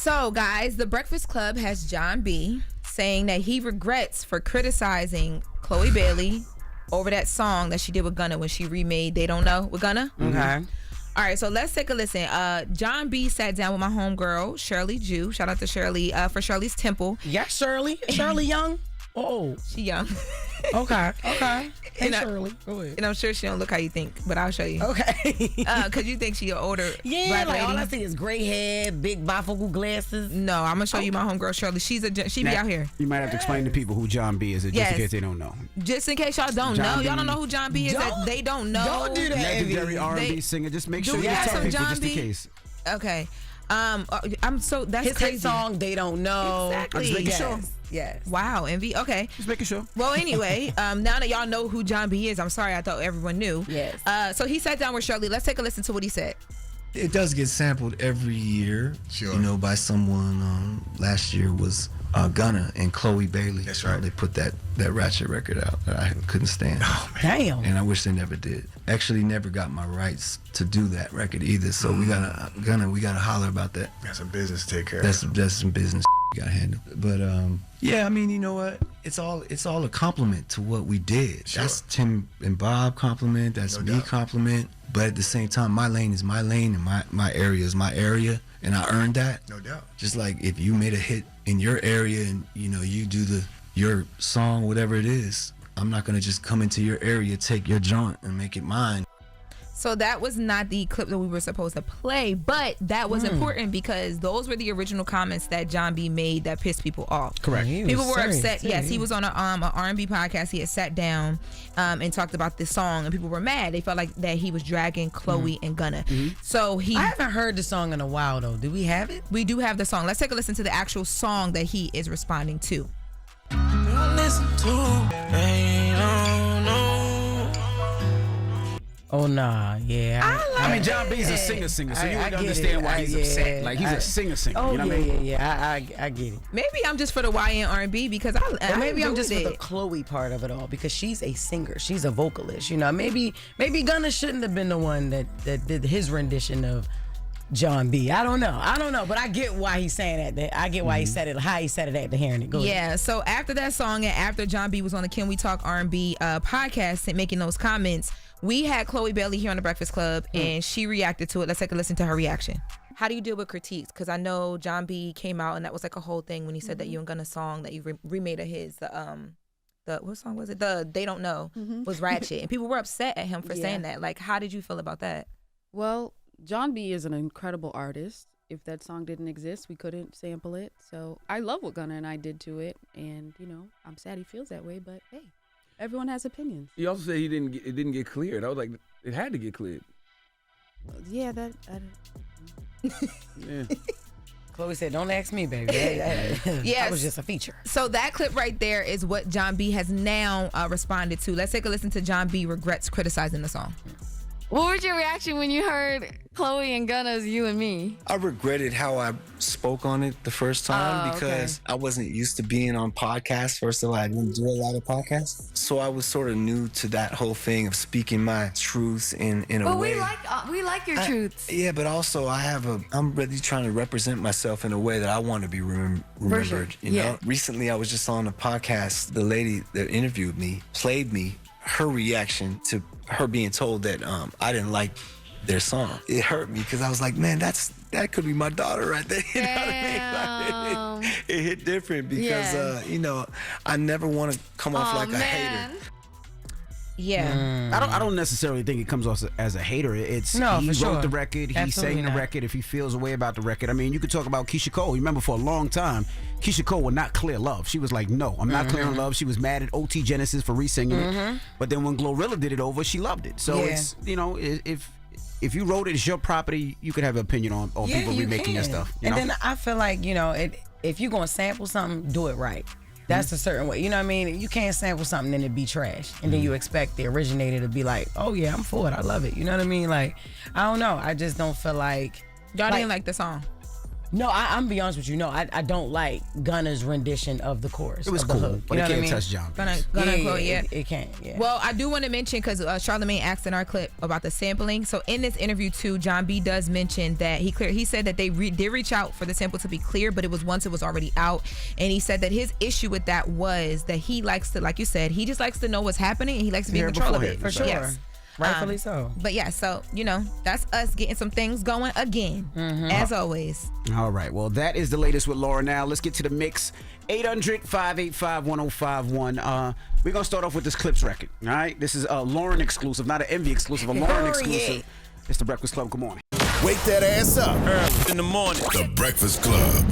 So, guys, the Breakfast Club has John B saying that he regrets for criticizing Chloe Bailey over that song that she did with Gunna when she remade They Don't Know with Gunna. Okay. All right, so let's take a listen. John B sat down with my homegirl, Shirley Jew. Shout out to Shirley for Shirley's Temple. Yeah, Shirley. Shirley Young. Oh, she young. Okay. Hey, And Shirley. Go ahead. And I'm sure she don't look how you think, but I'll show you. Okay. Because you think she an older black lady. All I see is gray hair, big bifocal glasses. No, I'm going to show you my homegirl, Shirley. She be out here. You might have to explain to people who John B is, just in case they don't know. Just in case y'all don't know. Y'all don't know who John B is. They don't know. Don't do that. Legendary R&B singer. Just make sure you tell people just in case. Okay. That's his crazy. hit song, They Don't Know. Exactly. I'm just making sure. Yes. Wow, Envy. Okay. Just making sure. Well, anyway, now that y'all know who John B is, I'm sorry, I thought everyone knew. Yes. So he sat down with Shirley. Let's take a listen to what he said. It does get sampled every year, by someone. Last year was Gunna and Chloe Bailey. That's right. They put that Ratchet record out that I couldn't stand. Oh, man. Damn. And I wish they never did. Actually, never got my rights to do that record either. So we gotta holler about that. That's some business to take care of. That's some business you gotta handle. But yeah, I mean, you know what? It's all a compliment to what we did. Sure. That's Tim and Bob compliment. That's me compliment. But at the same time, my lane is my lane, and my area is my area, and I earned that. No doubt. Just like if you made a hit in your area and you do your song, whatever it is, I'm not gonna just come into your area, take your joint, and make it mine. So that was not the clip that we were supposed to play, but that was important because those were the original comments that John B made that pissed people off. Correct. People were upset. Yes, he was on a R&B podcast. He had sat down and talked about this song, and people were mad. They felt like that he was dragging Chloe and Gunna. So I haven't heard the song in a while though. Do we have it? We do have the song. Let's take a listen to the actual song that he is responding to. Oh nah, yeah. I mean, John B's a singer, so you would understand why he's upset. Like he's a singer. Oh, you know what I mean? Yeah. I get it. Maybe I'm just for the YN R&B because maybe I'm just for the Chloe part of it all because she's a singer, she's a vocalist. Maybe Gunna shouldn't have been the one that did his rendition of John B. I don't know, but I get why he's saying that. I get why he said it, how he said it after hearing it. Go ahead. So after that song and after John B was on the Can We Talk R&B podcast and making those comments, we had Chloe Bailey here on the Breakfast Club and she reacted to it. Let's take a listen to her reaction. How do you deal with critiques? Because I know John B came out and that was like a whole thing when he said that you and Gunna's song that you remade of his, the what song was it? The They Don't Know was ratchet. And people were upset at him for saying that. Like, how did you feel about that? Well, John B is an incredible artist. If that song didn't exist, we couldn't sample it. So I love what Gunna and I did to it. And, I'm sad he feels that way, but hey, everyone has opinions. He also said it didn't get cleared. I was like, it had to get cleared. Yeah, Yeah. Chloe said, don't ask me, baby. Yes. That was just a feature. So that clip right there is what John B has now responded to. Let's take a listen to John B regrets criticizing the song. What was your reaction when you heard Chloe and Gunna's You and Me? I regretted how I spoke on it the first time because I wasn't used to being on podcasts. First of all, I didn't do a lot of podcasts. So I was sort of new to that whole thing of speaking my truths in a way. But we like your truths. Yeah, but also I'm really trying to represent myself in a way that I want to be remembered. You know? Recently, I was just on a podcast. The lady that interviewed me played me her reaction to her being told that I didn't like their song. It hurt me because I was like, man, that could be my daughter right there. You know what I mean? Like, it hit different because I never want to come off like a hater. Yeah. I don't necessarily think it comes off as a hater. It's he wrote the record, he sang the record. If he feels a way about the record, I mean, you could talk about Keisha Cole. You remember for a long time, Keisha Cole would not clear love. She was like, no, I'm not clearing love. She was mad at OT Genesis for re-singing it. But then when Glorilla did it over, she loved it. So it's, if you wrote it, it's your property. You could have an opinion on people remaking your stuff. And then I feel like, if you're going to sample something, do it right. That's a certain way. You know what I mean? You can't sample something and it be trash. And then you expect the originator to be like, oh yeah, I'm for it. I love it. You know what I mean? Like, I don't know. I just don't feel like... Y'all didn't like the song? No, I'm be honest with you. No, I don't like Gunna's rendition of the chorus. It was cool, but it can't touch John B. It can't. Yeah. Well, I do want to mention, because Charlamagne asked in our clip about the sampling. So in this interview too, John B does mention that he said that they did reach out for the sample to be clear, but it was once it was already out. And he said that his issue with that was that he likes to, like you said, he just likes to know what's happening and he likes to be in control of it. For sure. Yes. Rightfully so. But yeah, so, that's us getting some things going again, as always. All right. Well, that is the latest with Loren now. Let's get to the mix. 800-585-1051. We're going to start off with this Clips record. All right. This is a Loren exclusive, not an Envy exclusive, a Loren exclusive. It's The Breakfast Club. Good morning. Wake that ass up early in the morning. The Breakfast Club.